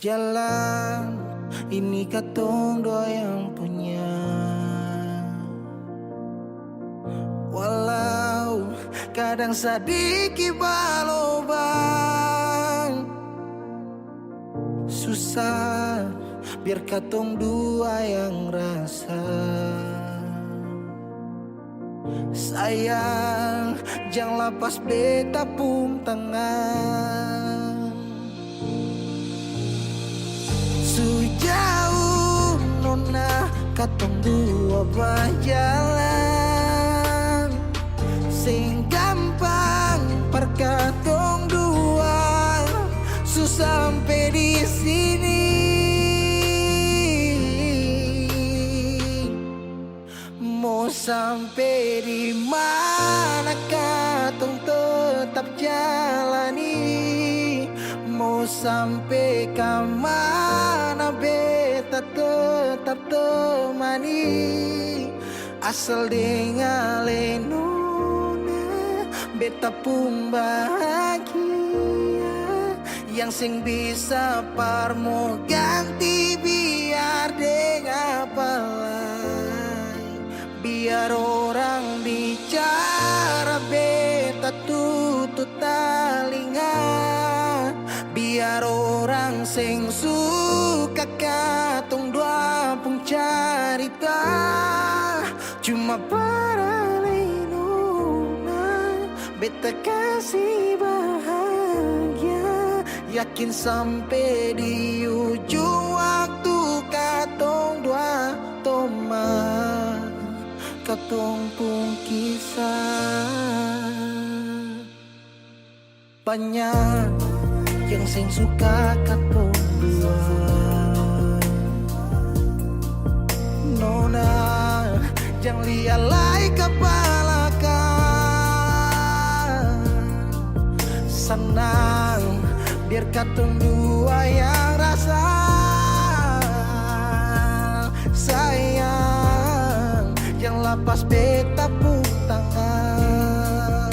Jalan ini katong dua yang punya. Walau kadang sedikit balobang, susah biar katong dua yang rasa. Sayang, jangan lepas beta pun tangan. Sejauh nona katong dua berjalan, sing gampang perkatong dua, susah sampai di sini. Mau sampai di mana katong tetap jalani, mau sampai ke mana beta tetap temani. Asal dengan lenona beta pun bahagia, yang sing bisa parmo ganti biar dengan apa lain. Biar orang bicara beta tutup telinga, biar orang sing suka katong dua pun carita. Cuma para lenona beta kasih bahagia, yakin sampai di ujung waktu katong dua toma katong pun kisah. Banyak yang sing suka katong dua, nona jangan lialai kepala kan. Senang biar katong dua yang rasa. Sayang, yang lepas beta pun tangan.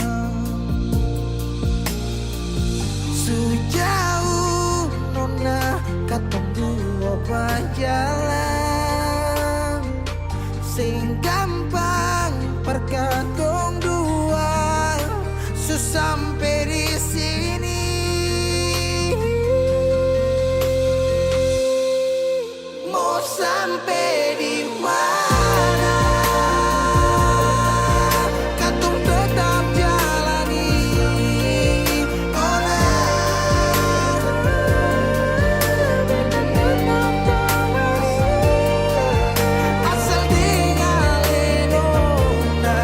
Sejauh nona katong dua berjalan, sing gampang perkatong dua, susah sampai di sini. Mau sampai di mana katong tetap jalani. Oh nah, asal dengan lenona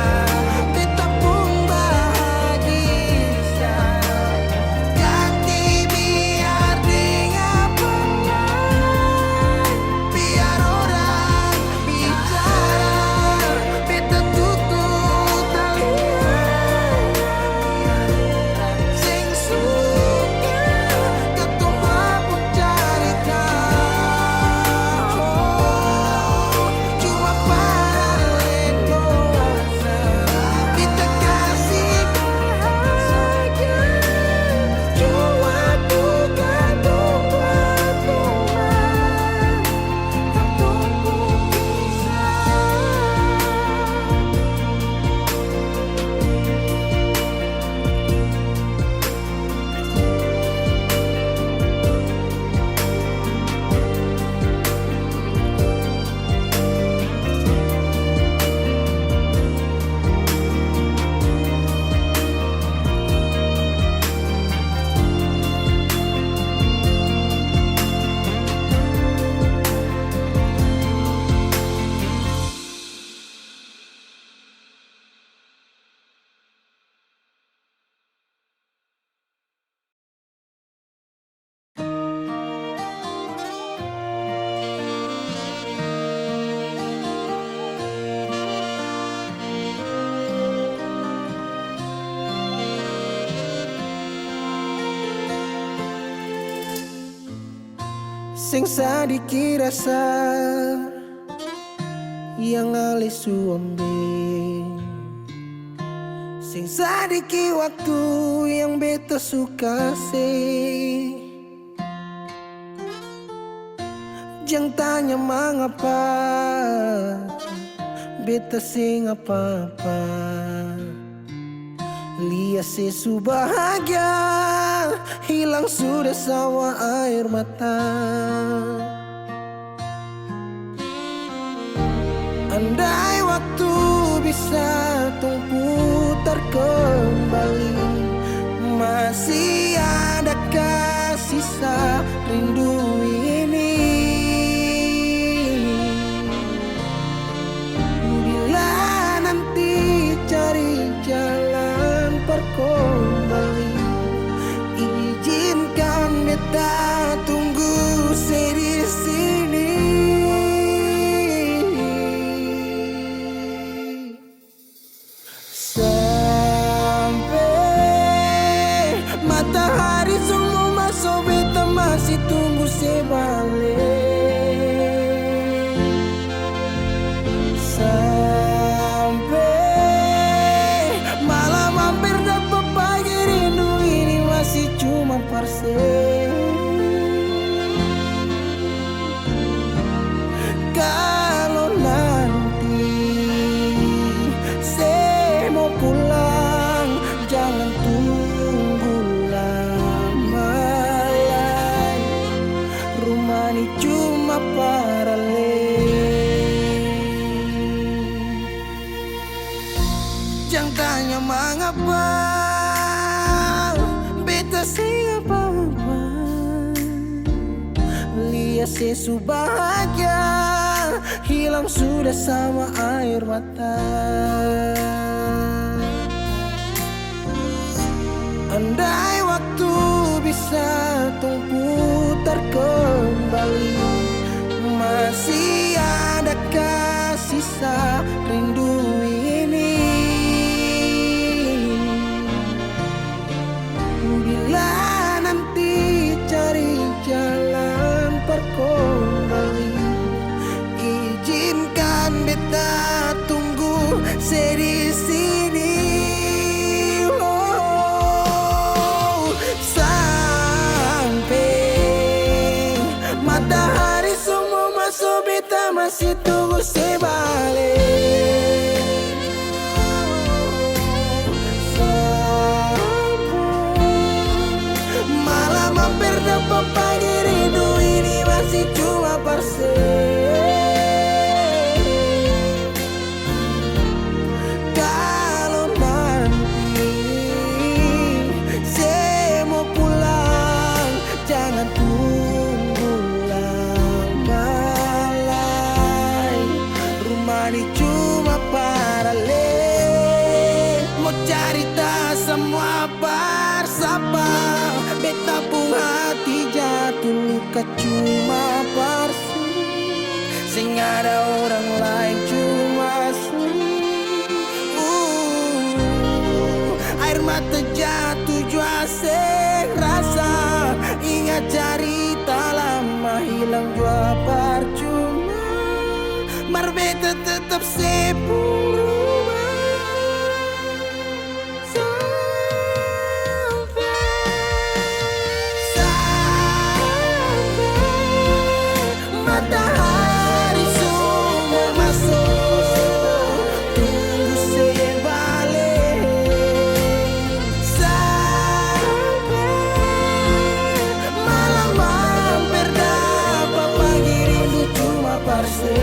beta pun bahagia, ganti biar dengan penang. Biar orang bicara beta tutup telinga, sing suka katong pun carita. Cuma para lenona beta kasih bahagia, cuma bukan buat teman katong pun kisah. Sing sadiki rasa yang alih suambe, sing sadiki waktu yang beta suka sih. Jangan tanya mengapa, beta sing apa-apa. Lihat sesu bahagia, hilang sudah sama air mata. Andai waktu bisa tung putar kembali, masih adakah sisa rindu ini? Bila nanti cari jalan kembali, izinkan beta tunggu di sini. Sampai matahari semua masuk, beta masih tunggu sebalik. Sampai malam hampir dapat pagi, rindu ini masih cuma parse. Kalau nanti saya mau pulang, jangan tunggu lama lagi. Rumah ini cuma paralel. Jangan tanya mengapa, beta siapa-apa. Lihat sesu bahagia, hilang sudah sama air mata. Andai waktu bisa tung putar kembali, masih adakah sisa rindu ini? Bila nanti cari jalan kembali, izinkan beta tunggu di sini. Oh, sampai matahari semua masuk, beta masih tunggu sebalik. Malam hampir dapat pagi, rindu ini masih cuma parse. Kalau nanti saya mau pulang, jangan tunggu lama lagi. Rumah ini cuma paralel, mau cerita semua bersapa. Beta pun hati jatuh luka cuma parse. Sing ada orang lain cuma air mata jatuh jua sing rasa. Ingat cerita lama hilang jua percuma. Mar beta tetap sepuluh. Matahari semua masuk, tunggu sebalik. Sampai malam hampir dapat pagi, rindu cuma parse.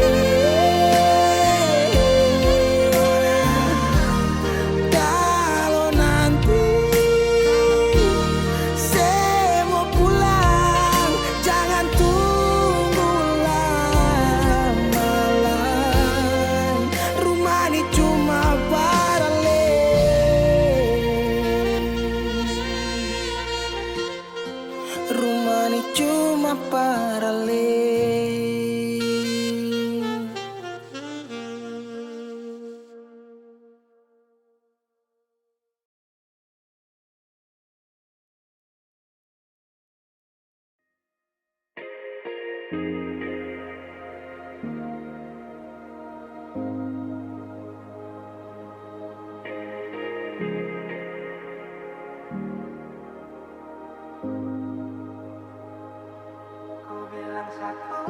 Kalau nanti saya mau pulang, jangan tunggu lama lagi. Rumah ini cuma paralel. Rumah ini cuma paralel. Ku bilang satu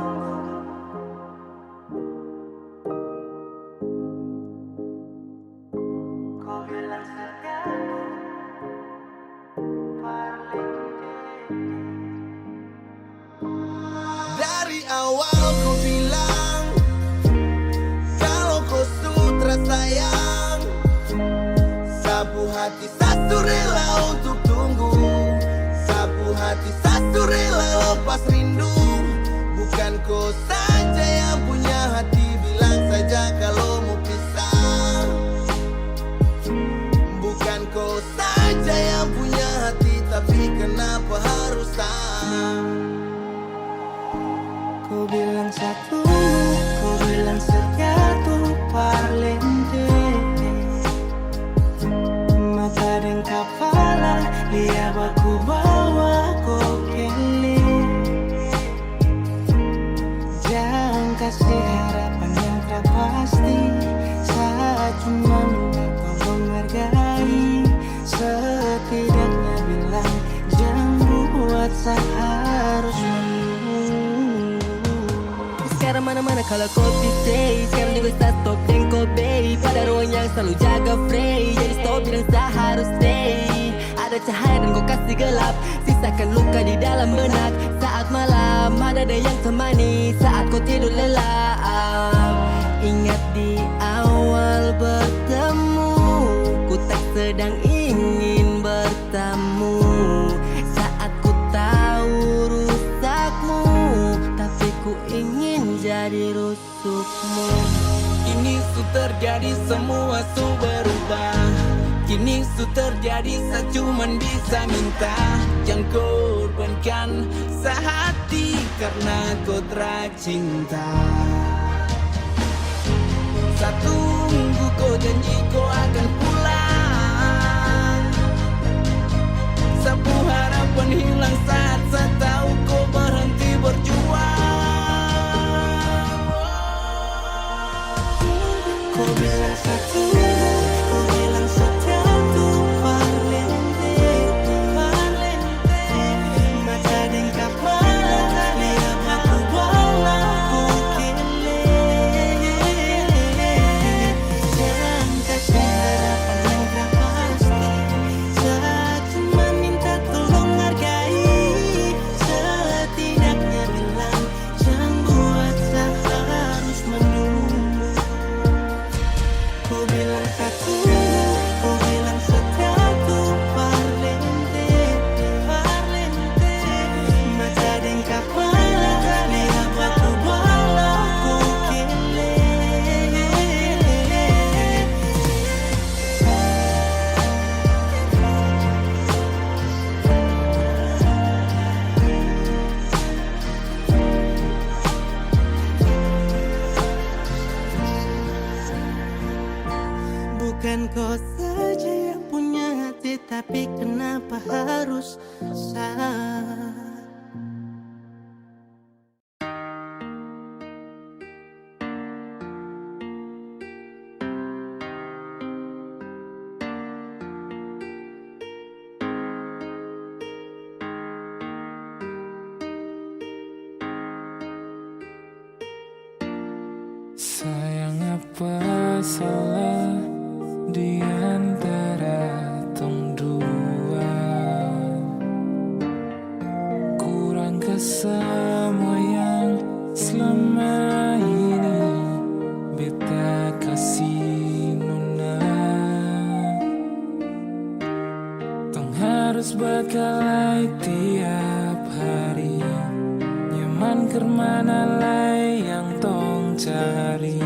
Kau bilang satu, kau bilang satu parlente. Mata dan kepala, lihat aku bawa kau kele. Jangan kasih harapan yang tak pasti, saat cuma minta kau menghargai. Setidaknya bilang, jangan buat seharus menunggu. Sekarang mana-mana kalau kopi stay. Sekarang juga start stop dan kopi. Pada ruang yang selalu jaga free. Jadi stop bilang tak harus stay. Ada cahaya dan kau kasih gelap. Sisakan luka di dalam benak. Saat malam ada yang temani. Saat kau tidur lelap. Ingat di awal bertemu, ku tak sedang ingin bertamu. Saat ku tahu rusakmu, tapi ku ingin jadi rusukmu. Kini su terjadi semua su berubah. Kini su terjadi saya cuman bisa minta. Jangan korbankan sehati karena kau tercinta. Satu tunggu kau janji kau akan pulang. Sapu harapan hilang saat saya tahu kau berhenti berjuang. Kau bilang satu, kau bilang satu parlente, parlente. Mata dan kepala, lihat aku bawa kau kele. Jangan kasih harapan yang tak pasti, saat cuma minta tolong hargai. Setidaknya bilang, jangan buat saya harus menunggu. Kau bilang satu, kau bilang satu parlente, parlente. Mata dan kepala, lihat aku bawa kau kele. Bukan kau saja yang punya hati, tapi kenapa harus saya? Sayang apa salah di antara tong dua? Kurang ke semua yang selama ini beta kasih nona. Tong harus berkelahi tiap hari. Nyaman kemana lagi yang tong cari?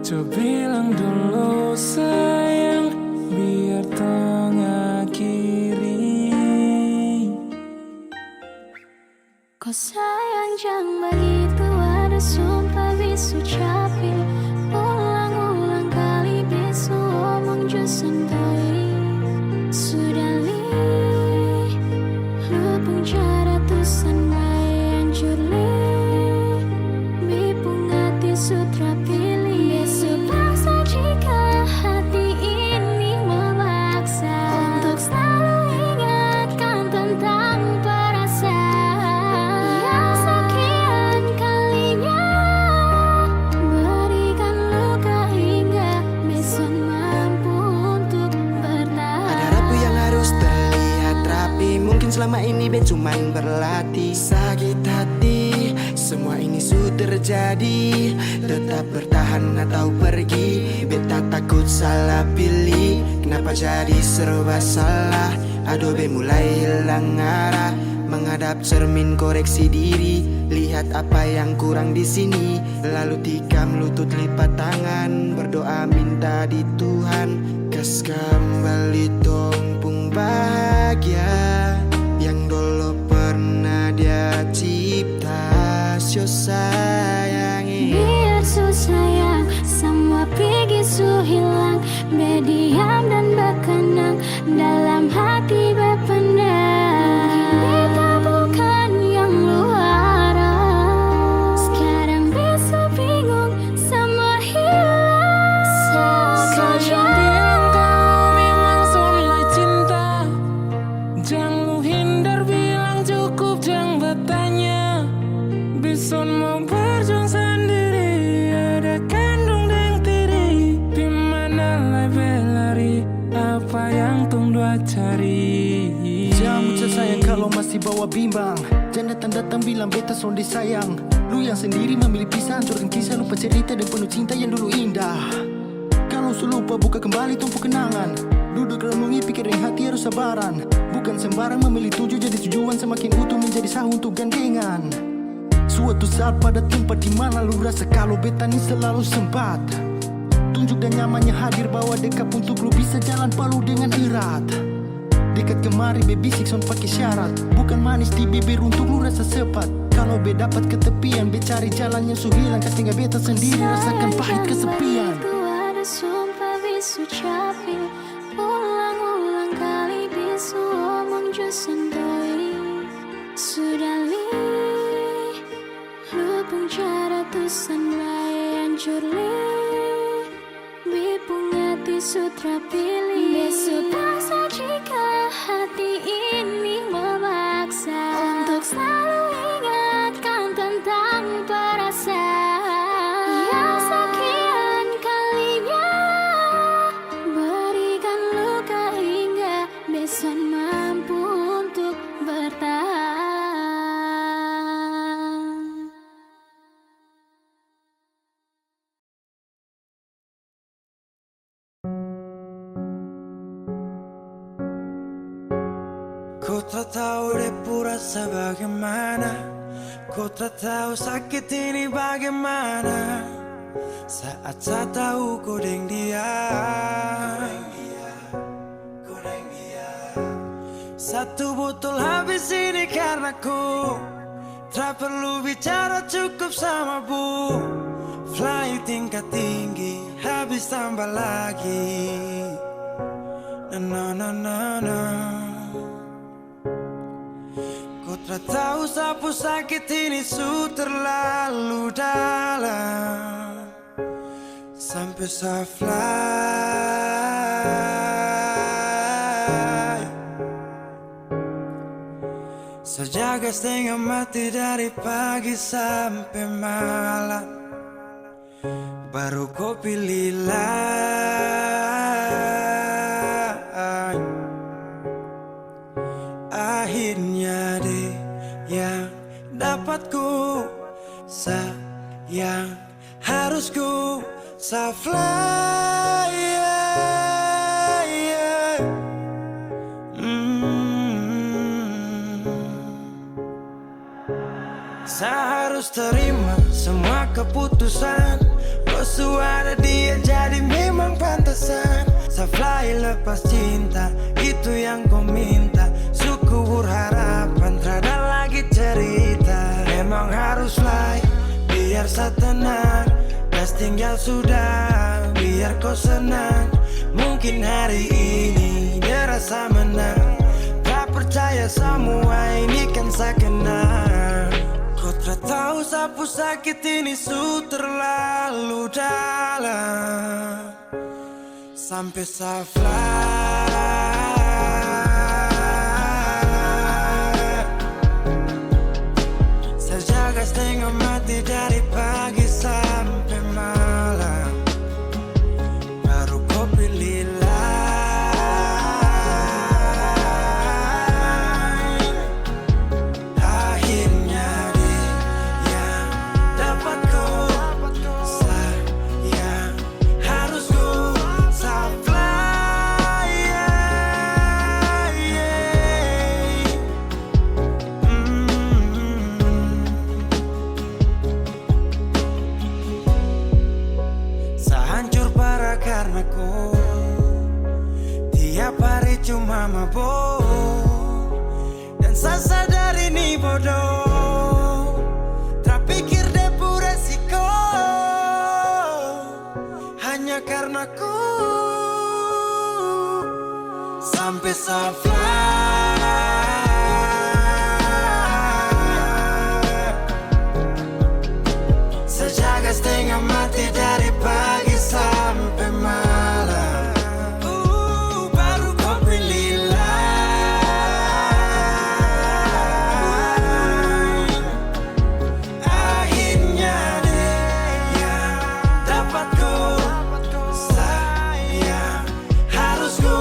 Coba bilang dulu sayang, biar tong akhiri. Kau sayang jangan begitu, ada sumpah bisu capek. Ulang-ulang kali bisu omong jo santoi. Sudah li, lupung cara tusan yang juli. Bipung hati sutra pilih. Besok paksa jika hati ini memaksa untuk selalu ingatkan tentang perasaan yang sekian kalinya berikan luka hingga besok mampu untuk bertahan. Ada rapi yang harus terlihat rapi, mungkin selama ini bet cuman berlatih. Sakit hati, semua ini sudah terjadi. Tetap bertahan atau pergi, beta takut salah pilih. Kenapa jadi serba salah? Aduh be mulai hilang arah. Menghadap cermin koreksi diri, lihat apa yang kurang di sini. Lalu tikam lutut lipat tangan, berdoa minta di Tuhan. Kas kembali tompung bahagia yang dulu pernah dia cipta. sio sayangi. Biar su sayang, semua pergi su hilang. Berdiam dan berkenang, dalam hati berpendam. Kita bukan yang luar. Sekarang besok bingung, semua hilang. Sayang bilang kau memang soleh cinta. Jangan lu hindar bilang cukup jangan bertanya. Besok mau berjuang sendiri, ada kandung dan tiri. Dimana lah berlari, apa yang tong dua cari. Jangan ucap sayang kalau masih bawa bimbang. Jangan datang-datang bilang beta sonde sayang. Lu yang sendiri memilih pisah, hancurkan kisah, lupa cerita dan penuh cinta yang dulu indah. Kalau su lupa buka kembali tumpu kenangan. Duduk renungi pikirin hati harus sabaran. Bukan sembarang memilih tujuh jadi tujuan, semakin utuh menjadi sah untuk gandengan. Suatu saat pada tempat di mana lu rasa kalau beta ini selalu sempat. Tunjuk dan nyamannya hadir bawa dekat untuk lu bisa jalan palu dengan erat. Dekat kemari baby six on pakai syarat. Bukan manis di bibir untuk lu rasa sepat. Kalau be dapat ketepian, be cari jalan yang su hilang. Kas tinggal beta sendiri rasakan pahit kesepian. Itu ada sumpah bisu capek. Ulang-ulang kali bisu omong jo sendiri. Sudah li lupung cara tusan wae hancur li. Bipung hati sutra pilih. Besok paksa jika hati ini memaksa untuk selalu ingatkan tentang perasaan yang sekian kalinya berikan luka hingga besok mampu untuk bertahan. Ku tak tahu depu rasa bagaimana. Ku tak tahu sakit ini bagaimana. Saat saya tahu ku deng dia. Satu botol habis ini karena ku tak perlu bicara cukup sama bu. Fly tingkat tinggi habis tambah lagi. Na na na na. Ku tak tahu sapu sakit ini su terlalu dalam. Sampai saya fly. Sejaga setengah mati dari pagi sampai malam. Baru kau pilih lain. Akhirnya deh yang dapat ku sayang harus ku fly. Saya harus terima semua keputusan. Kau ada dia jadi memang pantasan. Saya fly lepas cinta, itu yang kau minta. Suku berharapan, terada lagi cerita. Memang harus fly, biar saya tenang. Gas tinggal sudah, biar kau senang. Mungkin hari ini dia rasa menang. Tak percaya semua ini kan saya kenal. Kau tak tahu sapu sakit ini su terlalu dalam. Sampai saya fly. Saya jaga setengah mati dari pagi sampai malam. Baru kau pilih lain. Akhirnya dia yang dapat kau sayang harus kau fly. Sehancur parah karena ku tiap hari cuma mabuk. Dan saya sadar ini bodoh. Tak pikir aku sampai safari. Sejaga setengah mati dari pagi sampai malam. Baru kau pilih lain. Akhirnya dia dapat ku sayang. Harus ku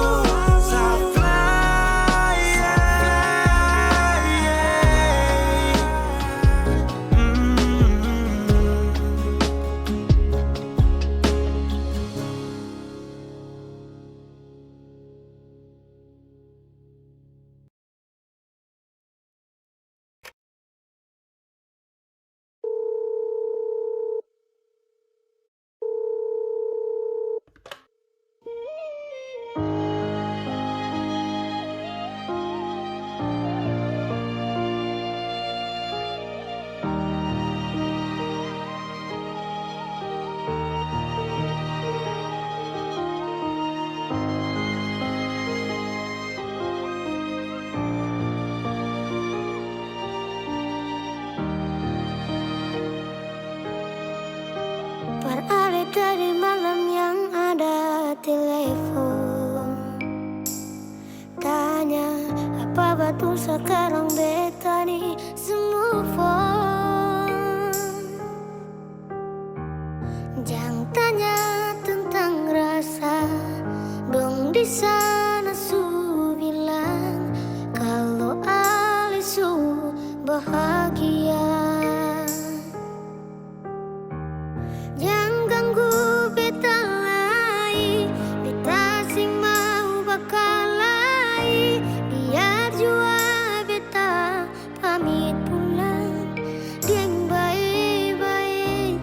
Beralih dari malam yang ada telepon, tanya apa betul sekarang beta nih semua phone. Jangan tanya tentang rasa, dong di sana su bilang kalau Ali su bahagia. Jangan ganggu beta lagi, beta sing mau bakal lagi. Biar jua beta pamit pulang, dieng baik-baik.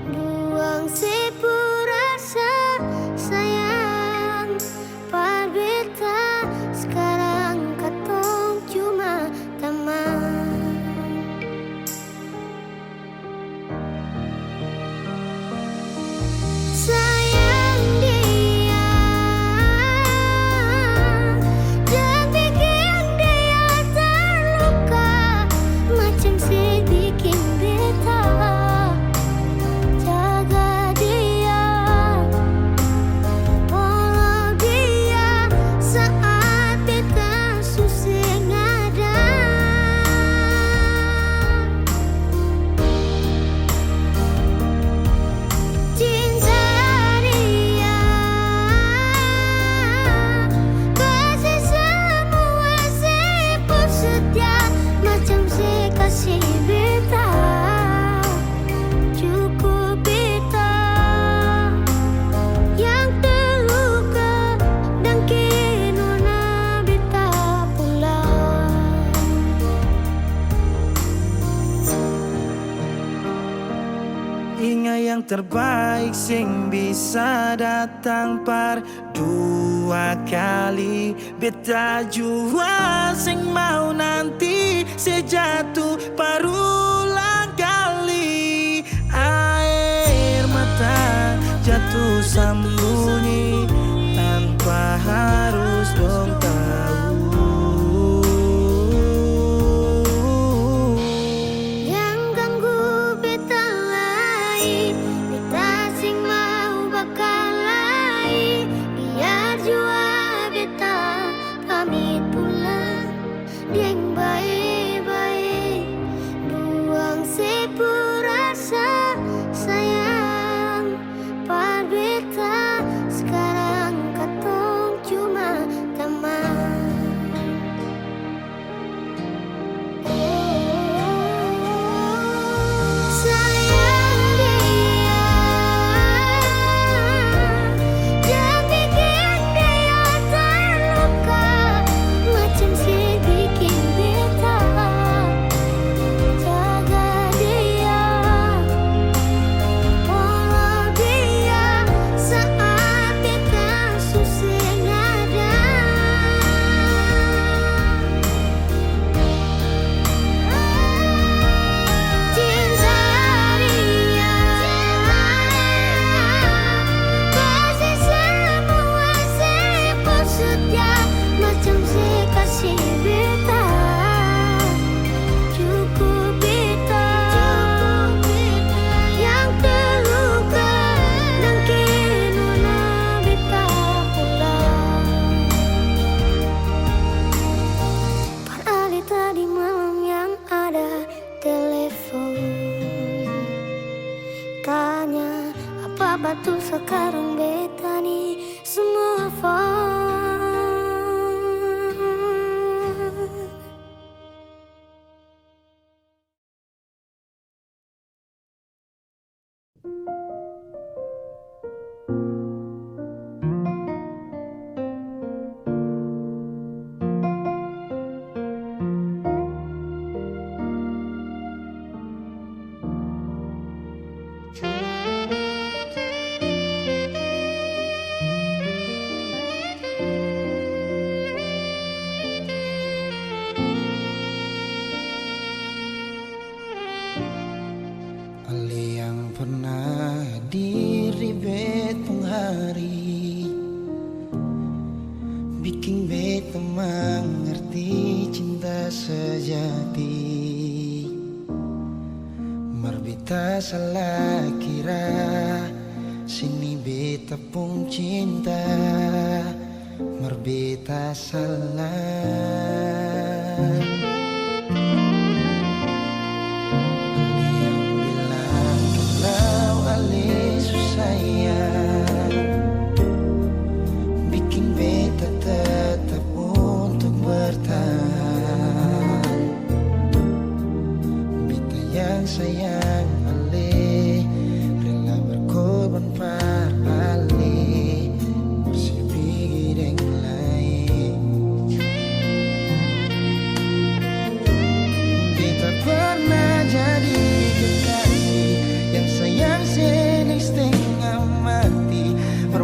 Duang sepurasa sayang, par beta sekarang katong cuma teman. Sayang dia, jangan bikin dia terluka, macam si bikin beta. Jaga dia, follow dia saat beta susah ada. Cinta dia, kasih semua siput setia, macam si kasih beta. Cukup beta yang terluka dan kini nona beta pulang. Ingat yang terbaik sing bisa datang par dua kali. Beta jua sing mau nanti sejatuh parulang kali. Air mata jatuh sembunyi tanpa harus dong tahu. Jangan ganggu beta lagi, beta sing mau bakal lagi. Biar jua beta pamit pulang, dieng baik-baik. Buang sepurasa sayang, par beta Makanya apa batu sekarang beta nih semua fun. Ale yang pernah hadir di bet penghari, bikin beta mengerti cinta sejati. Marbeta salah kira, sini beta pun cinta. Marbeta salah. Bikin beta tetap untuk bertahan. Beta yang sayang ale, rela berkorban par ale, bersih yang lain. Beta pernah jadi kekasih yang sayang sedang setengah mati.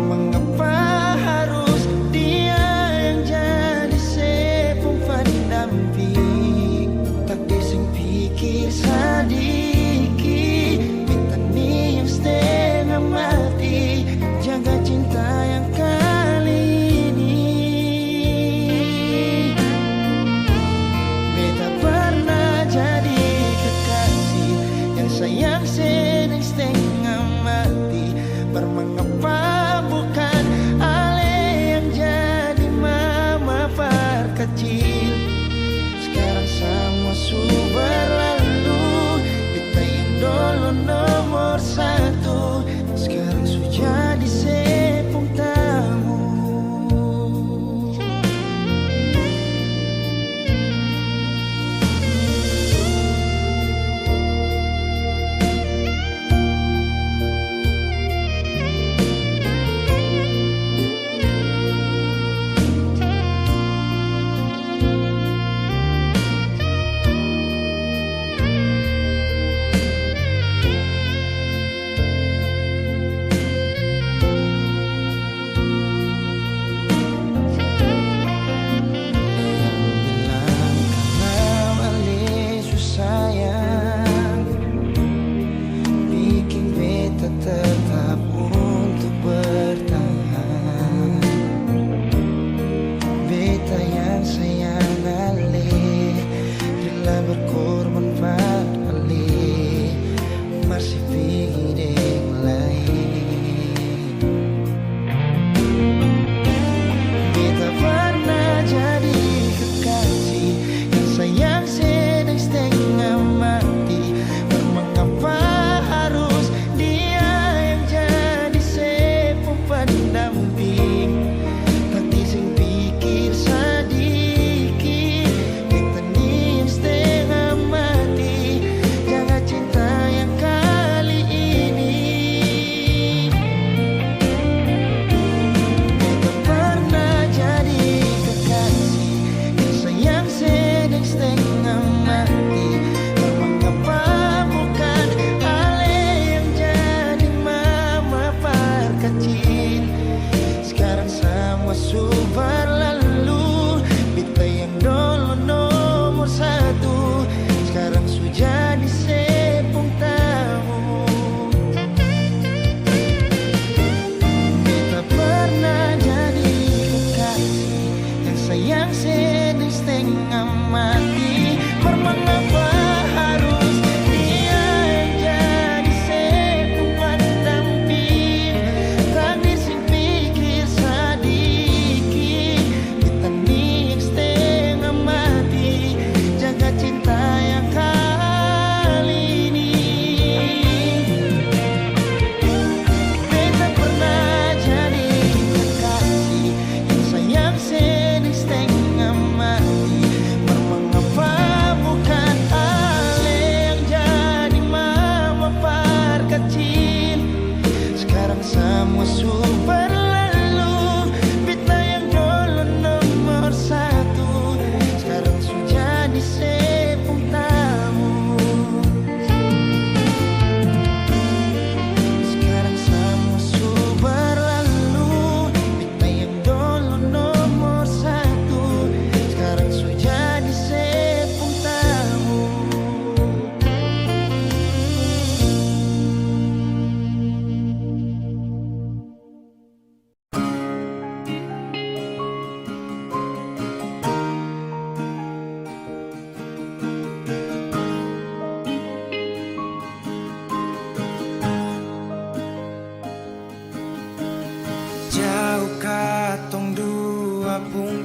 Mengapa harus dia yang jadi sepung pendamping? Tak dising pikir sadiki, beta ni yang setengah mati, jaga cinta yang kali ini. Beta pernah jadi kekasih yang sayang sedang setengah mati. Bermengapa bukan ale yang jadi mama kecil? Sekarang semua sudah berlalu, beta yang dulu nomor satu, sekarang sudah jadi sepung tamu.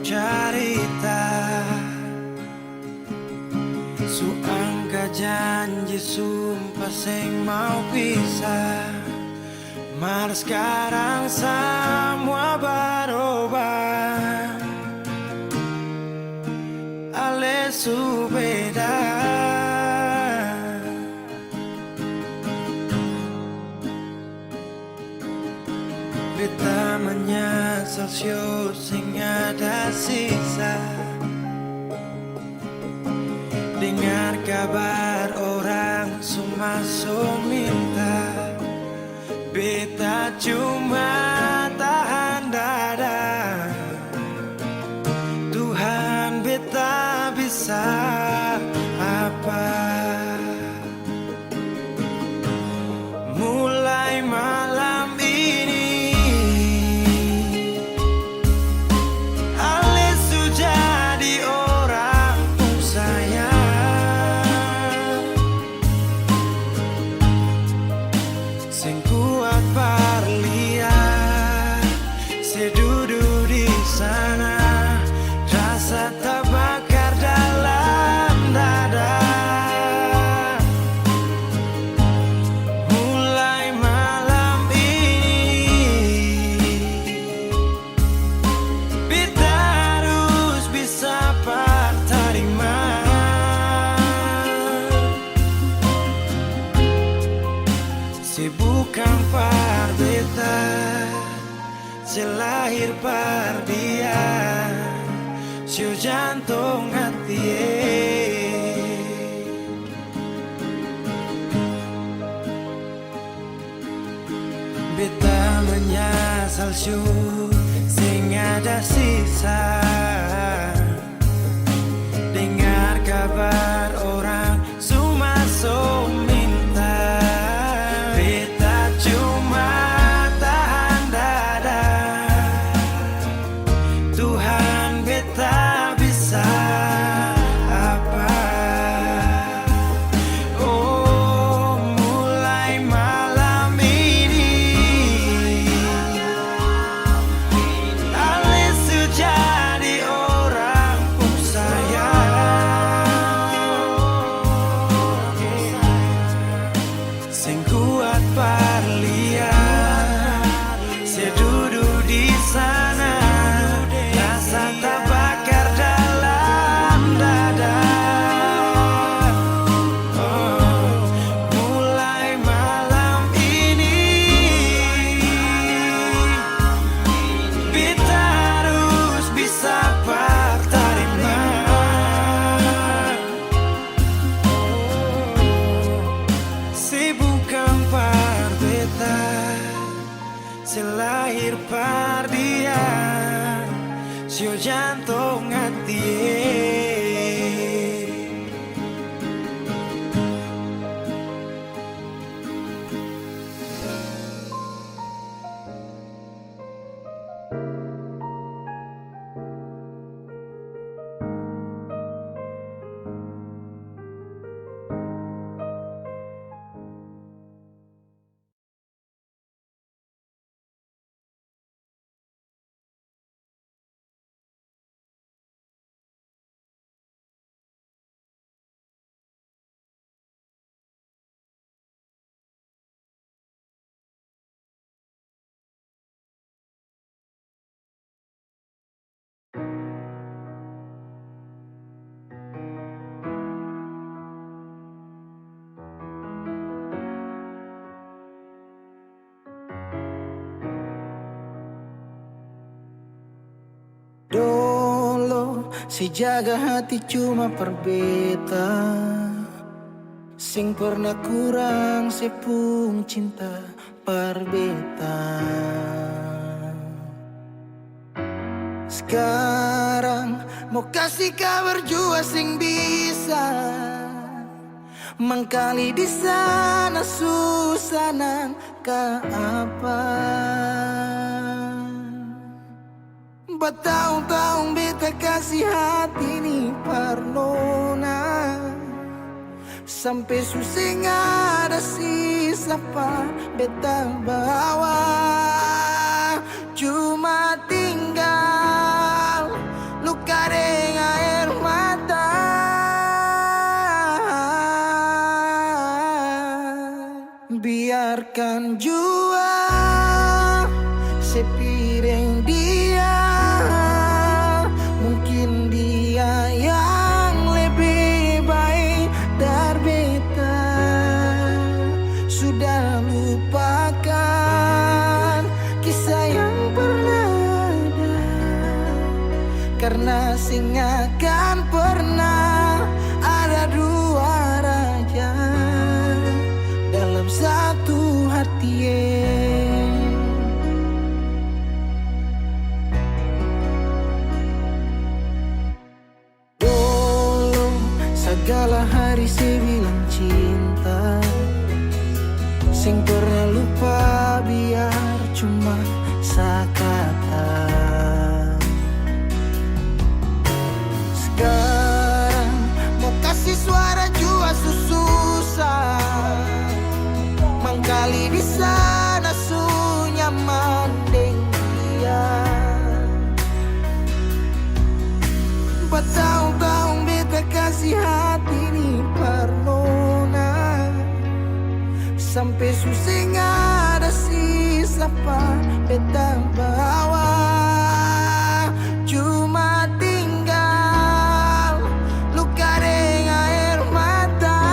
cerita. Su angka janji sumpah sing mau pisah, malah sekarang semua berubah. Ale su beda. Beta menyesal sio sing ada sisa. Dengar kabar orang semua minta, beta cuma tahan dada. Tuhan beta bisa apa? Mulai malam ini Ale su jadi orang sayang, sing kuat parlian, sedudu di sana, rasa terbakar dalam dada. Mulai malam ini beta harus bisa terima. Si bukan par beta, selahir par dia, si jantung hati. Beta menyesal syu sing ada sisa. Dengar kabar orang semua minta, beta cuma tahan dada. Tuhan beta bisa apa? Oh, mulai malam ini Ale su jadi orang sayang, sing kuat parlian, sedudu di sana, rasa terbakar dalam dada. Oh, mulai malam ini beta harus bisa terima. Si bukan par beta, selahir par dia, si jantung hati. Dolo si jaga hati cuma perbeta, sing pernah kurang sepung cinta perbeta. Sekarang mau kasih kabar jua sing bisa mengkali di sana susanan ka apa. Bertahun-tahun beta kasih hati ni parnona, sampai suseng ada sisa pa beta bawa. Cuma tinggal Biarkan jua sepiring dia, mungkin dia yang lebih baik dari beta. Sudah lupakan kisah yang pernah ada, karena sing akan pernah ada dua raja dalam satu hati. Dulu segala hari saya bilang cinta, sing pernah lupa biar cuma sekata. Sekarang mau kasih suara jua susah, mangkali di sana su nyaman deng dia. Bertahun-tahun beta kasih hati ni parnona, sampai susing ada sisa pa beta bawa. Cuma tinggal luka deng air mata.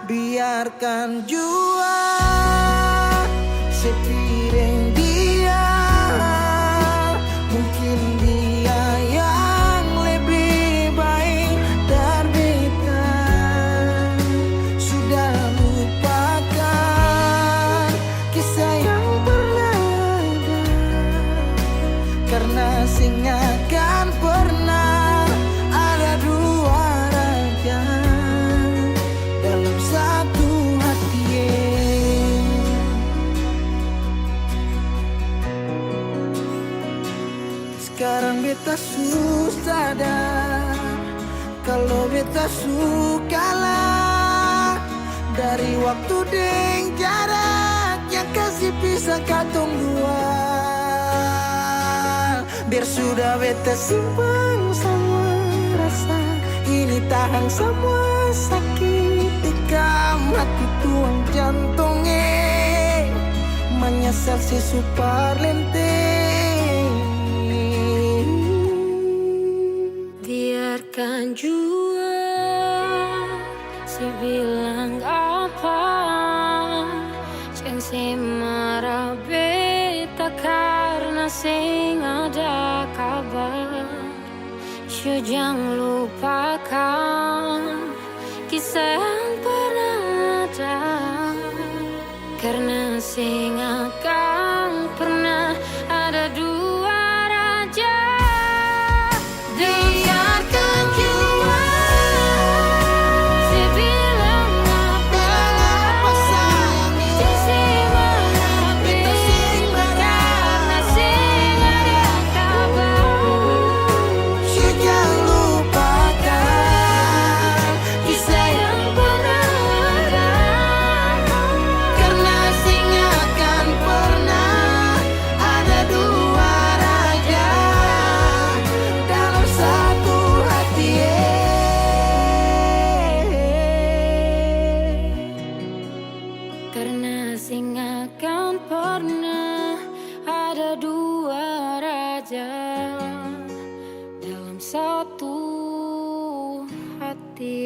Biarkan jua sepiring dia, mungkin dia yang lebih baik dari beta. Sudah lupakan kisah yang pernah ada, karena sing akan pernah ada dua raja dalam satu hati. Sekarang beta susah sadar kalau beta sukalah dari waktu deng jarak yang kasih pisah katong dua. Biar sudah beta simpan semua rasa, ini tahan semua sakit tikam hati tuang jantungnya, menyesal si super lenteng. Biarkan jua si bilang apa, jangan si marah beta karena sing ada kabar. Jangan lupakan kisah yang pernah ada, karena sing akan pernah ada dua raja. Biarkan jua si bilang apa, jangan si marah beta karena sing ada kabar. Jangan lupakan Kisah yang pernah ada, karena sing akan pernah ada dua raja dalam satu hati. karena sing akan pernah ada dua raja dalam satu hati.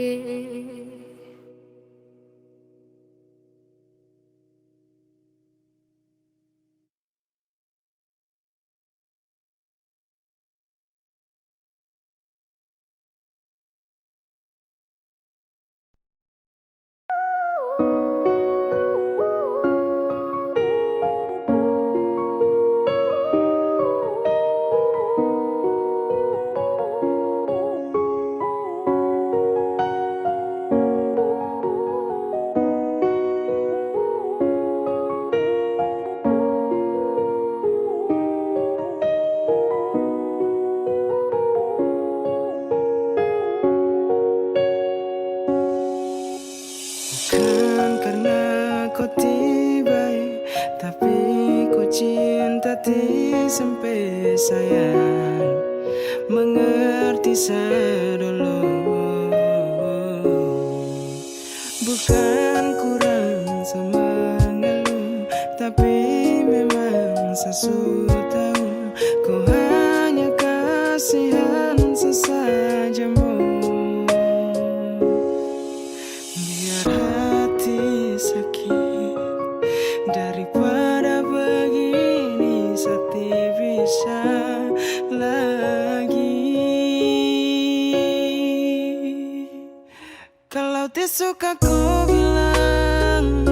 Bukan karena kau tiba, tapi kau cinta sampai sayang, mengerti sedulu. Bukan kurang suka ku bilang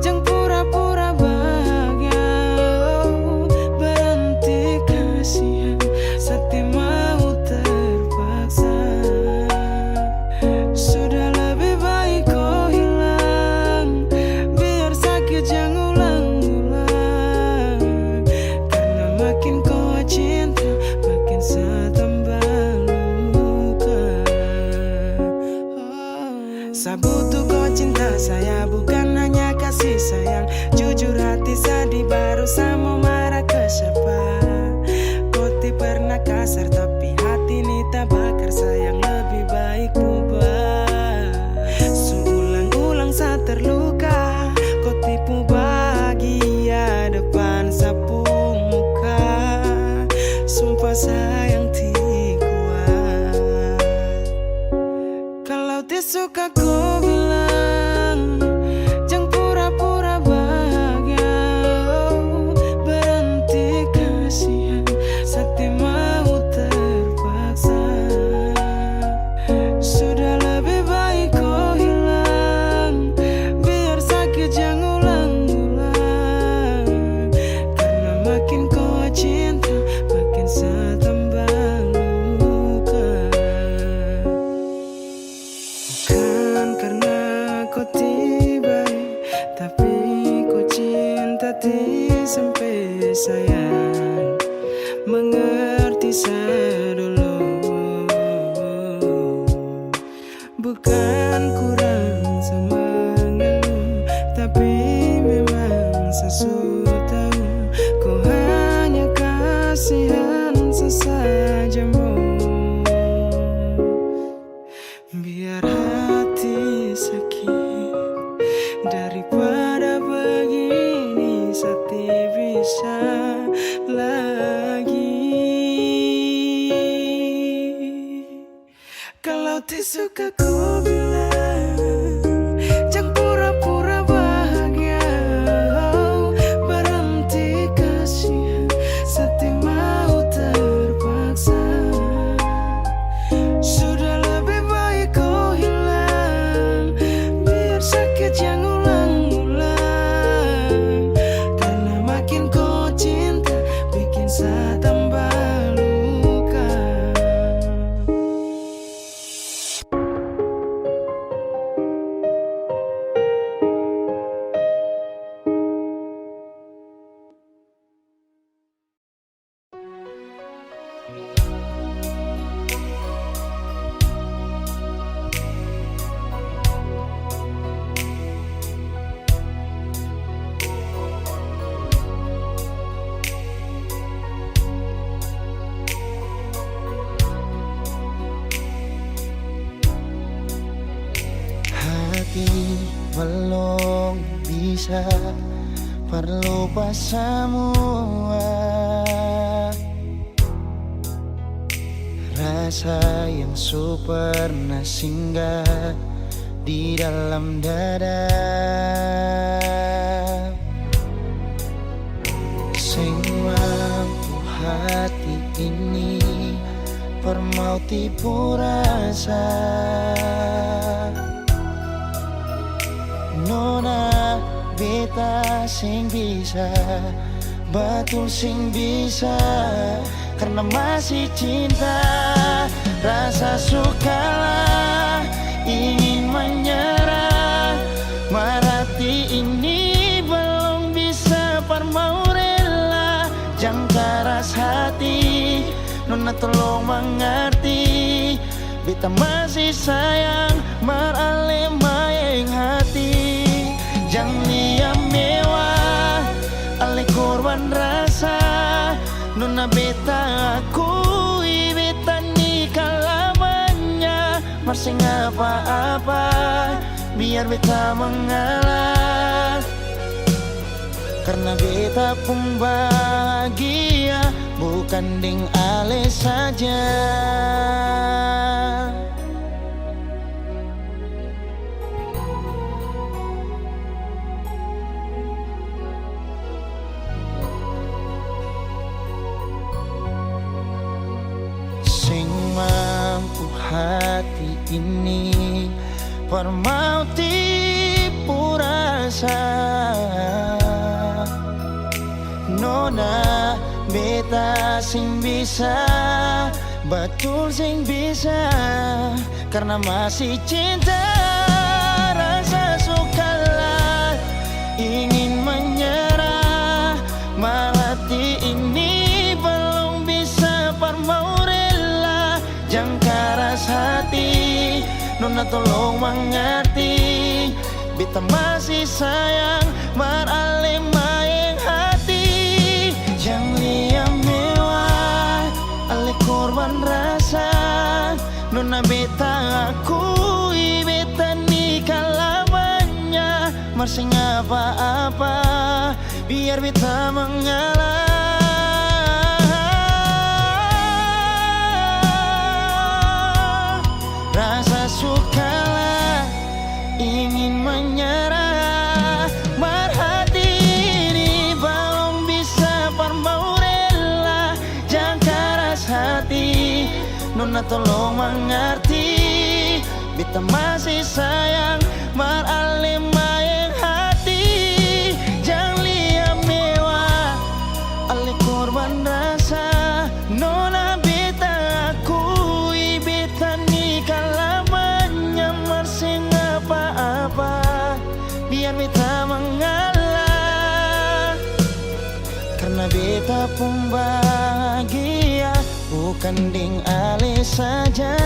jangan pura-pura bahagia, berhenti kasihan sakti mau terpaksa. Sudah lebih baik kau hilang, biar sakit jangan ulang-ulang. Karena makin kau cinta makin saya tambah luka. Saya butuh kau cinta saya, bukan hanya kasih sayang. Jujur hati sedih baru saya mau marah ke siapa. Kau tidak pernah kasar tapi hati ini tak bakar. Sayang lebih baik ubah. Seulang-ulang saya terluka, kau tipu bahagia depan sapu muka. Sumpah sayang tidak kuat. Kalau tidak suka kau bilang jangan pura-pura bahagia, berhenti kasihan sakti mau terpaksa. Sudah lebih baik kau hilang, biar sakit jangan ulang-ulang. Karena makin kau cinta makin saya tambah luka. Bukan karena kau tiba, tapi kau cinta sampai sayang. Mengerti saya dulu, bukan kurang sama mengeluh, tapi memang sesuatu tahu kau hanya kasihan sesajamu. Biar hati sakit daripada begini, sakti bisa lagi. Kalau tidak suka ku bilang jangan pura-pura bahagia, berhenti kasihan sakti mau terpaksa. Sudah lebih baik kau hilang, biar sakit jangan ulang-ulang. Karena makin kau cinta bikin saya tambah luka. Hati belum bisa berlupa semua. Rasa yang pernah singgah di dalam dada, sing mampu hati ini permau tipu rasa. Nona beta sing bisa, betul sing bisa. Karena masih cinta, rasa sukalah ingin menyerah. Marati ini belum bisa permau rela. Jangan keras hati, Nona tolong mengerti. Beta masih sayang, marale mayeng hati. Jangan liam mewah, ale korban rasa. Nona beta akui, beta nikah lamanya. Masih apa-apa, biar beta mengalah. Karena beta pun bahagia, bukan ding ale saja. Sing mampu hati ini mau tipu rasa. Nona beta sing bisa, betul sing bisa, karena masih cinta. Rasa sukalah ingin menyerah, hati ini belum bisa mau rela. Jangan keras hati, Nona tolong mengerti, beta masih sayang marale maeng hati. Jangan lihat mewah, ale korban rasa. Nona beta akui, beta nikah lamanya. Marsing apa-apa, biar beta mengalah. Rasa sukalah ingin menyerah, hati ini belum bisa mau rela. Jangan keras hati, Nona tolong mengerti, beta masih sayang marale maeng hati. Jangan lihat mewah, ale korban rasa. Nona beta akui, beta nikah lamanya. Marsing apa-apa, biar beta mengalah, karena beta pun bahagia, bukan ding ale saja.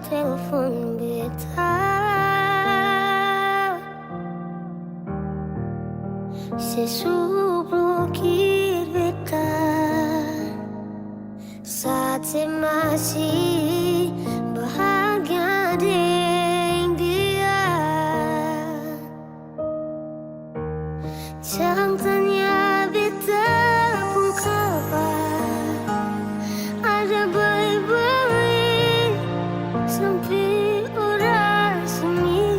Telepon beta sesublukir beta saat masih bahagia dengan dia. Jangan tanya beta pun kabar, ada baik-baik sampai orang sini.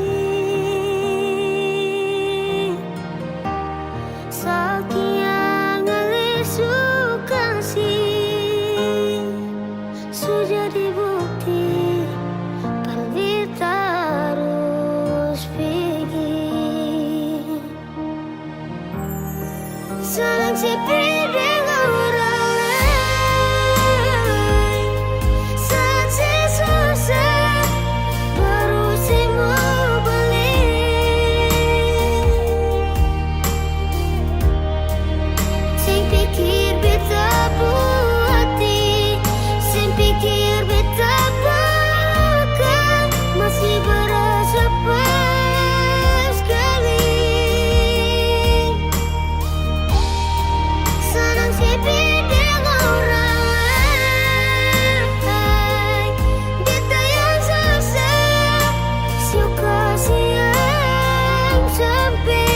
Saking ale suka sih, sudah dibukti, pan beta harus pergi. Saling sepi dengan orang lain, saat susah baru sih mau balik. Sing pikir beta hati, sing pikir beta bahkan masih berasa pas sekali. Senang sepi dengan orang lain, beta yang susah, suka siang sampai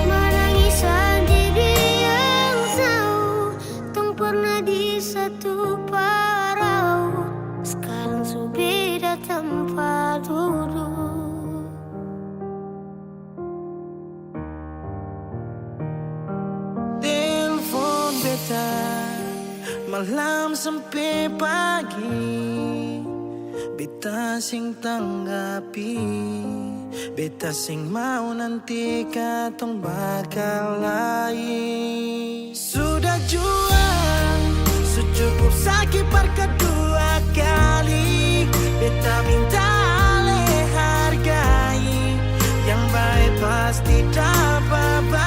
menangis sendiri yang tahu tong pernah di satu parau. Sekarang su beda tempat duduk. Telepon beta malam sampai pagi, beta sing tanggapi, beta sing mau nanti katong bakal lain. Sudah jual, secukup sakit per kedua kali, beta minta le hargai, yang baik pasti dapat baik.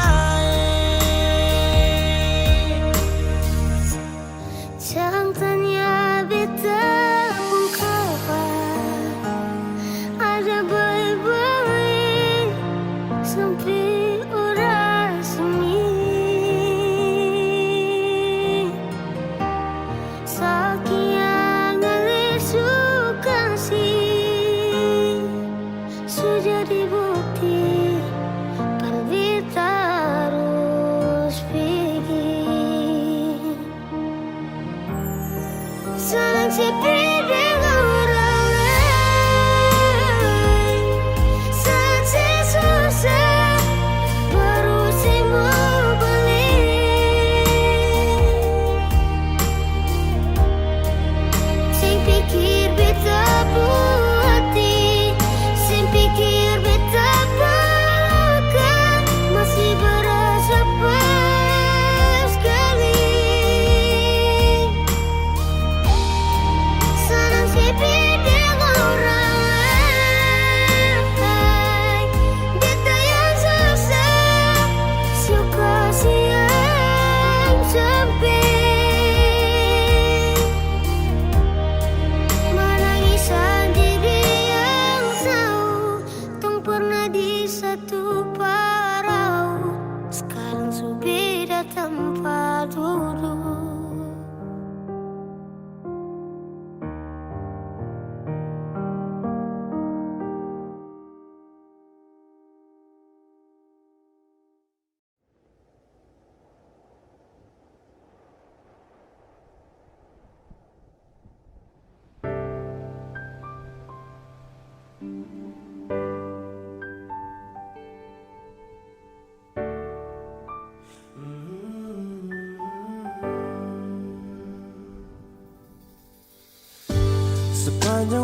Sepanjang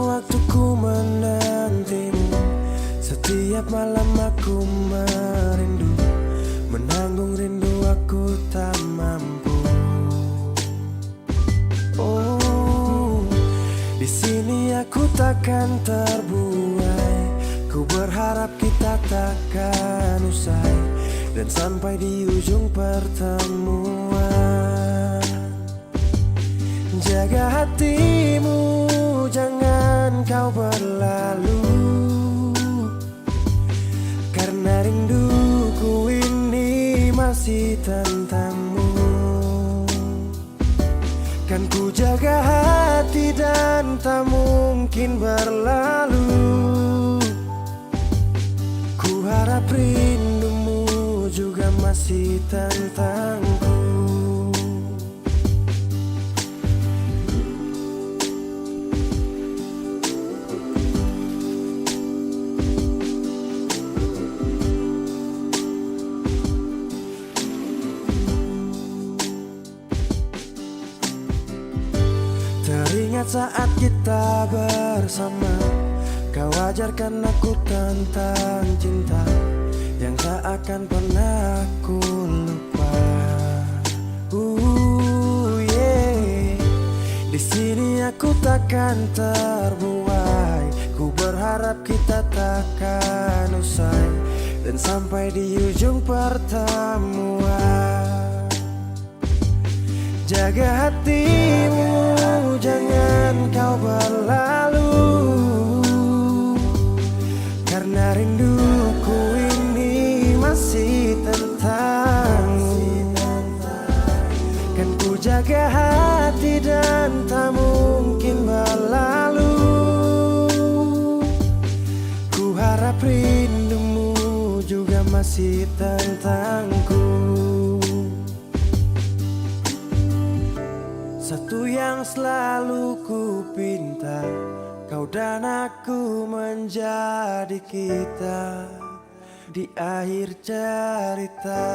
waktu ku menantimu, setiap malam aku merindu, menanggung rindu aku tak mampu. Oh, di sini aku takkan terbuai. Ku berharap kita takkan usai dan sampai di ujung pertemuan. Jaga hatimu, jangan kau berlalu, karena rinduku ini masih tentangmu. Kan ku jaga hati dan tak mungkin berlalu. Ku harap rindumu juga masih tentangku. Teringat saat kita bersama, kau ajarkan aku tentang cinta yang tak akan pernah aku lupa. Yeah. Di sini aku takkan terbuai. Ku berharap kita takkan usai dan sampai di ujung pertemuan. Jaga hatimu, jangan kau berlalu, karena rinduku ini masih tentangmu. Kan ku jaga hati dan tak mungkin berlalu. Ku harap rindumu juga masih tentangku. Satu yang selalu ku pinta, kau dan aku menjadi kita di akhir cerita.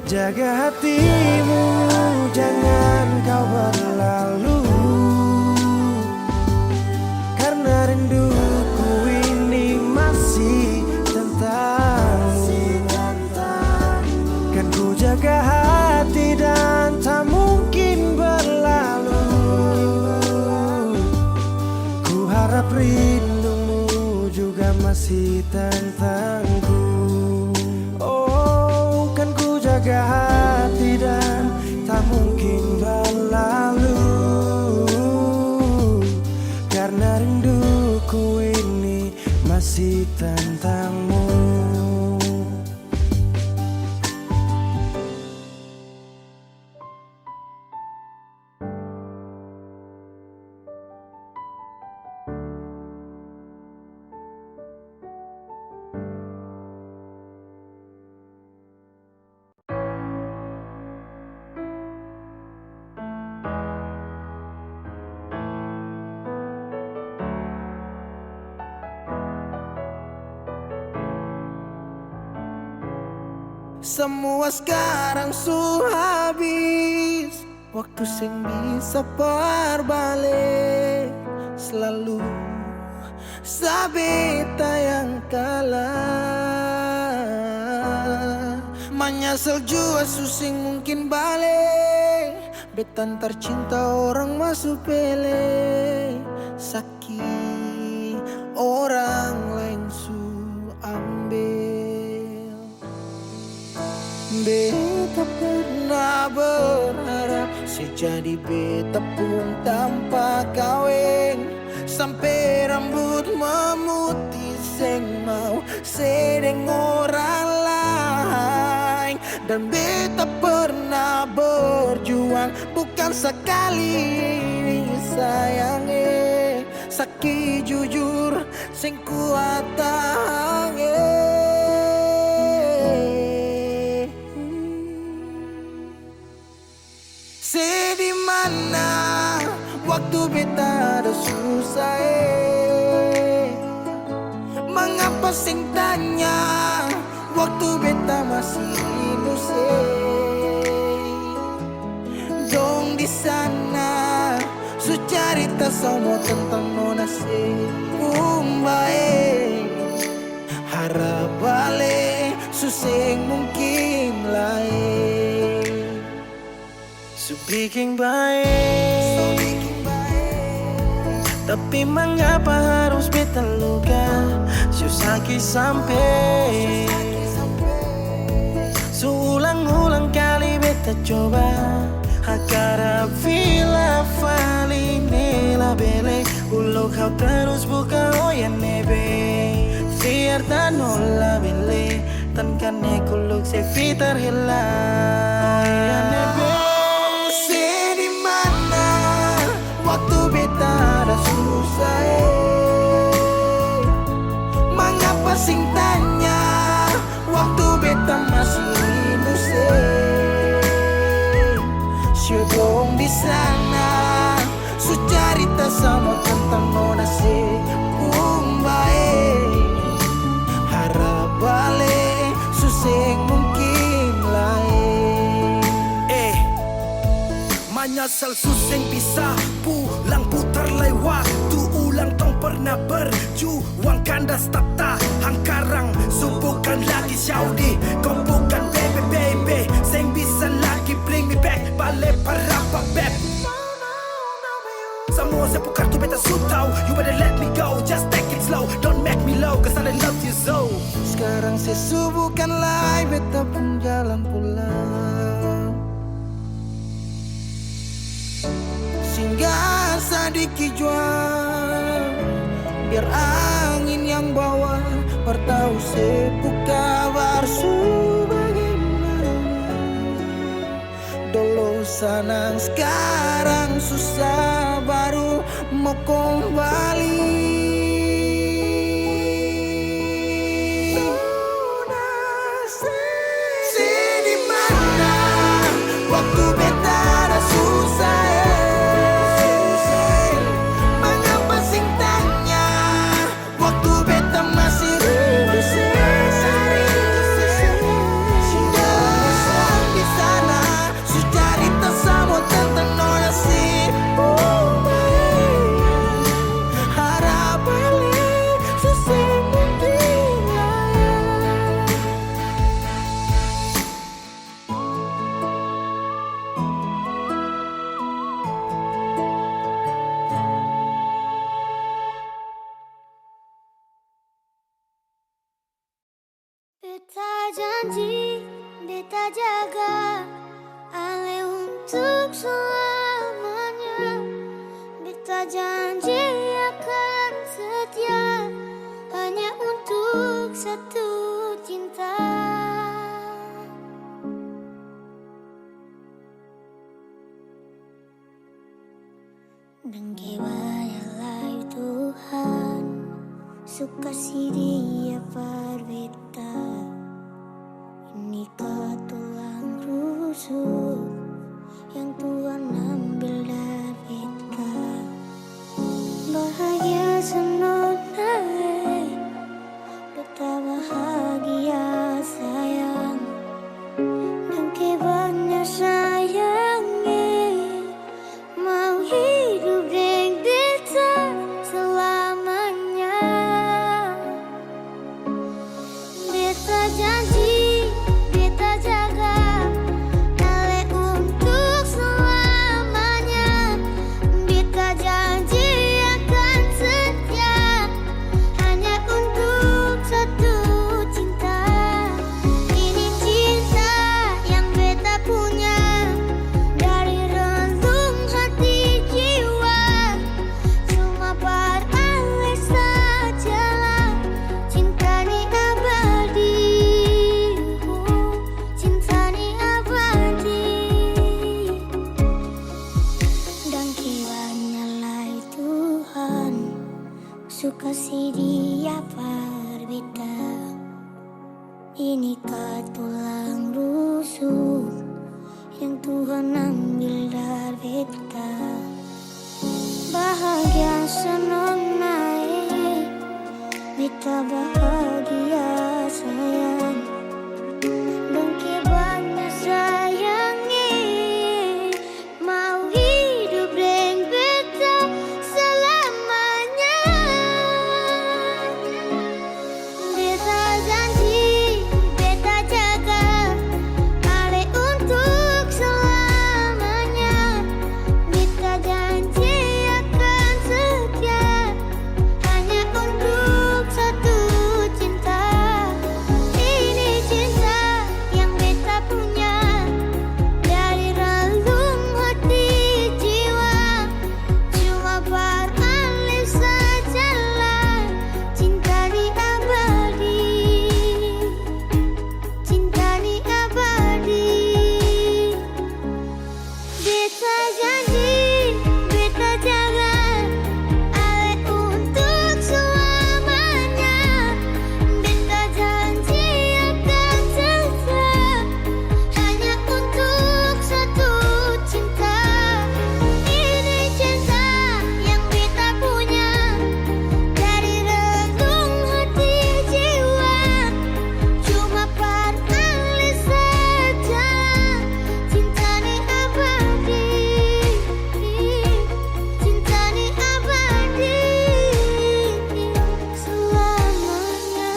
Jaga hatimu, jangan kau berlalu, karena rinduku ini masih tentangmu. Kan ku jaga hati dan tak mungkin berlalu. Ku harap rindumu juga masih tentangku. Oh, kan ku jaga hati dan tak mungkin berlalu, karena rinduku ini masih tentangmu. Semua sekarang sudah habis, waktu sing bisa berbalik. Selalu sabita yang kalah. Menyesal jua susing mungkin balik. Betan tercinta orang masuk pele. Sakit orang lain su ambil. Beta pernah berharap sejadi beta pun tanpa kawin, sampai rambut memutih seng mau sedeng orang lain. Dan beta pernah berjuang bukan sekali ini sayangi, sakit jujur sing kuat tahangi. beta ada susah Mengapa sing tanya waktu beta masih halus Dong di sana su cerita semua tentang nona Kumbae harap balik suseng mungkin lain So bikin baik Tapi mengapa harus beta luka Susah sampai Seulang-ulang kali beta coba Hakara vila fali nela bele Ulo kau terus buka oya nebe Fiar tan nola bele Tan kane kuluk se fitar hela Oya nebe Waktu beta ada susah Mengapa sing tanya Waktu beta masih halus Syedong di sana su cerita sama tentang nona Kumbae harap balik suseng mungkin lain Menyesal suseng bisa pulang putar lewat Tu ulang tong pernah berjuang kandas tata Hangkarang subukan lagi Saudi Kau bukan baby Seng bisa lagi bring me back Balik para beb Semua sepu kartu beta sutau You better let me go Just take it slow Don't make me low Cause I love you so Sekarang sesubukan lai beta pun jalan pulang Singgah sadiki jual Biar angin yang bawa Bertahu sepu kabar su bagaimana Dulu senang sekarang susah baru mau kembali Sedih mana waktu beta ada susah Beta janji, beta jaga Ale untuk selamanya Beta janji akan setia Hanya untuk satu cinta Dan kewayalah Tuhan Suka si dia berbeda Ini tulang rusuk Yang Tuhan ambil dari beta Bahagia senonai Beta bahagia sayang Dan kebanyak sayangnya Mau hidup dengan beta selamanya Beta janji, beta jaga Ale untuk selamanya Beta janji akan setia Hanya untuk satu cinta Ini cinta yang beta punya Dari relung hati jiwa Cuma pada Ale sajalah Cinta ni abadi Cinta ni abadi Dan kiranya lai Tuhan Suka si dia berbeda Inikah tulang rusuk Yang Tuhan ambil dari beta beta bahagia sayang. Dengki banyak sayangi, mau hidup dengan beta selamanya. Beta janji, beta jaga Ale untuk selamanya. Beta janji akan setia hanya untuk satu cinta. Ini cinta yang beta punya dari relung hati jiwa. Cuma beralih sajalah cinta di abadi. Cinta di abadi. Beta janji, beta jaga Ale untuk selamanya. Beta janji akan setia hanya untuk satu cinta. Ini cinta yang beta punya dari relung hati jiwa. Cuma beralih saja cinta ni abadi. Cinta ni abadi selamanya.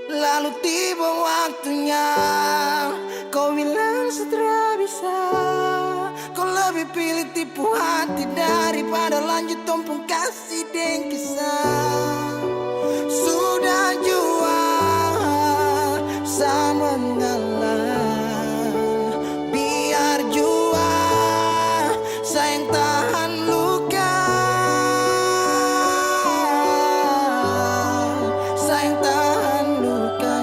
Lalu tiba waktunya kau bilang setelah bisa. Kau lebih pilih tipu hati daripada lanjut tumpung kasih dan kisah. Sudah jua sama mengalah. Biar jua sayang tahan luka. Sayang tahan luka.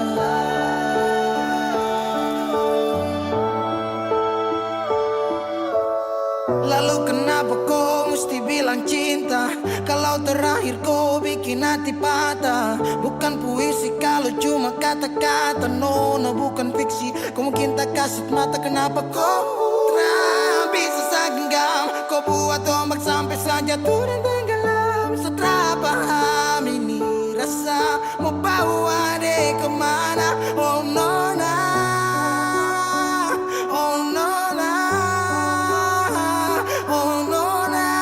Lalu kenapa kau mesti bilang cinta kalau terakhir kau bikin hati patah? Bukan puisi kalau cuma kata-kata. No, no bukan fiksi. Kau mungkin tak kasut mata. Kenapa kau tak bisa segenggam? Kau buat ombak sampai saja turun tenggelam. Setelah paham ini rasa mau bawa deh kemana? Oh nona, oh nona, oh nona.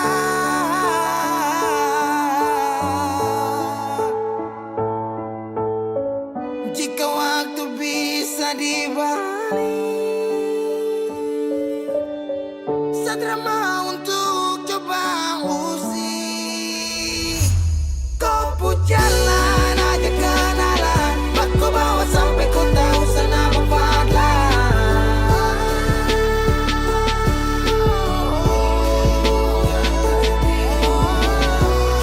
Jika waktu bisa dibalik, Sadra mau untuk coba usik. Kau pun jalan aja kenalan, aku bawa sampai kau tahu senama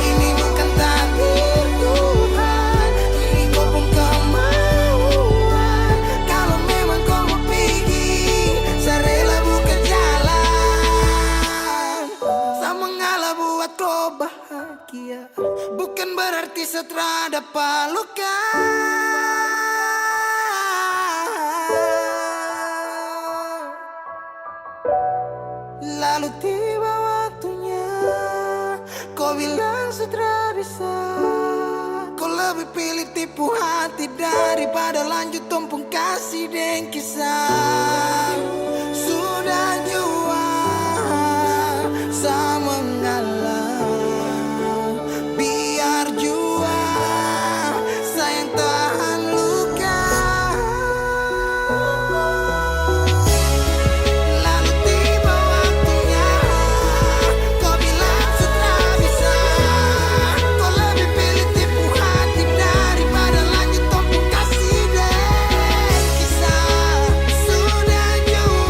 ini bukan takdir Tuhan, ini kau pun kemauan. Kalau memang kau mau pergi, saya rela buka jalan. Saya mengalah buat kau bahagia, bukan berarti setelah dapat luka. Lalu tiba waktunya kau bilang setelah bisa. Kau lebih pilih tipu hati daripada lanjut tumpung kasih dan kisah. Sudah jua saya mengalah. Biar jua sayang tahan luka. Lalu tiba waktunya kau bilang setelah bisa. Kau lebih pilih tipu hati daripada lanjut tumpung kasih dan kisah. Sudah jua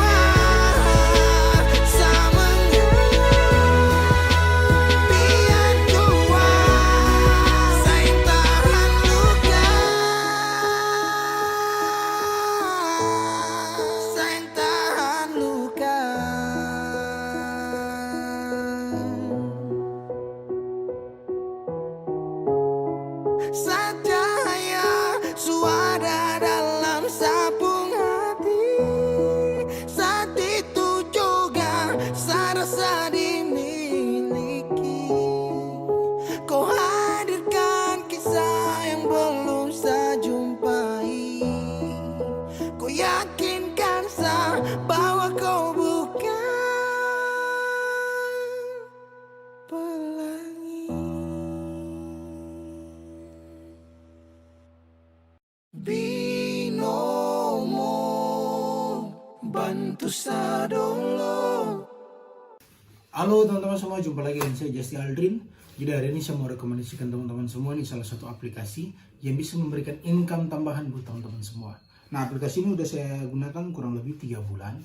Halo teman-teman semua, jumpa lagi dengan saya Justy Aldrin. Jadi hari ini saya mau rekomendasikan teman-teman semua ini salah satu aplikasi yang bisa memberikan income tambahan buat teman-teman semua. Nah, aplikasi ini udah saya gunakan kurang lebih 3 bulan.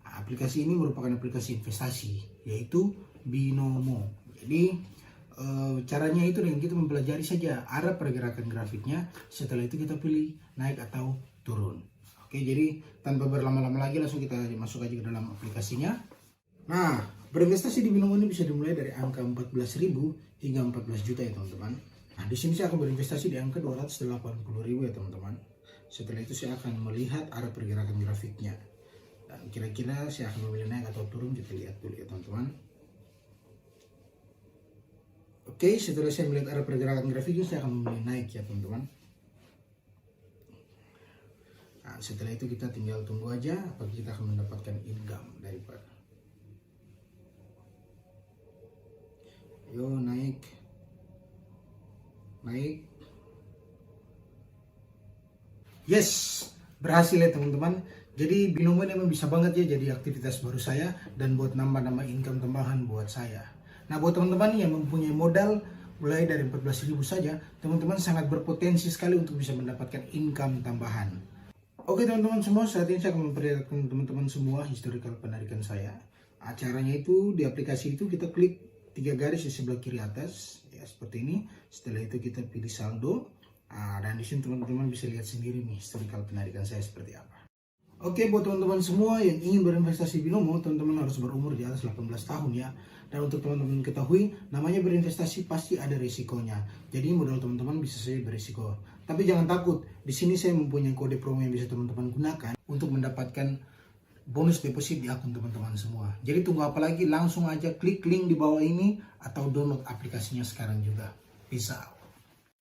Nah, aplikasi ini merupakan aplikasi investasi, yaitu Binomo. Jadi caranya itu dengan kita mempelajari saja arah pergerakan grafiknya. Setelah itu kita pilih naik atau turun. Oke, jadi tanpa berlama-lama lagi langsung kita masuk aja ke dalam aplikasinya. Nah, berinvestasi di Binomo ini bisa dimulai dari angka 14.000 hingga 14 juta ya teman-teman. Nah, di sini saya akan berinvestasi di angka 280.000 ya teman-teman. Setelah itu saya akan melihat arah pergerakan grafiknya. Dan kira-kira saya akan memilih naik atau turun, kita lihat dulu ya teman-teman. Oke, setelah saya melihat arah pergerakan grafiknya, saya akan memilih naik ya teman-teman. Nah, setelah itu kita tinggal tunggu aja apakah kita akan mendapatkan income daripada. Yo, naik. Yes, berhasil ya teman-teman. Jadi Binomo ini memang bisa banget ya jadi aktivitas baru saya dan buat nambah-nambah income tambahan buat saya. Nah, buat teman-teman yang mempunyai modal mulai dari 14.000 saja, teman-teman sangat berpotensi sekali untuk bisa mendapatkan income tambahan. Oke teman-teman semua, saat ini saya akan memperlihatkan teman-teman semua historical penarikan saya. Acaranya itu di aplikasi itu kita klik 3 garis di sebelah kiri atas ya seperti ini. Setelah itu kita pilih saldo. Dan di sini teman-teman bisa lihat sendiri nih historical penarikan saya seperti apa. Oke, buat teman-teman semua yang ingin berinvestasi Binomo, teman-teman harus berumur di atas 18 tahun ya. Dan untuk teman-teman ketahui, namanya berinvestasi pasti ada risikonya. Jadi modal teman-teman bisa saja berisiko. Tapi jangan takut, di sini saya mempunyai kode promo yang bisa teman-teman gunakan untuk mendapatkan bonus deposit di akun teman-teman semua. Jadi tunggu apa lagi, langsung aja klik link di bawah ini atau download aplikasinya sekarang juga. Peace out.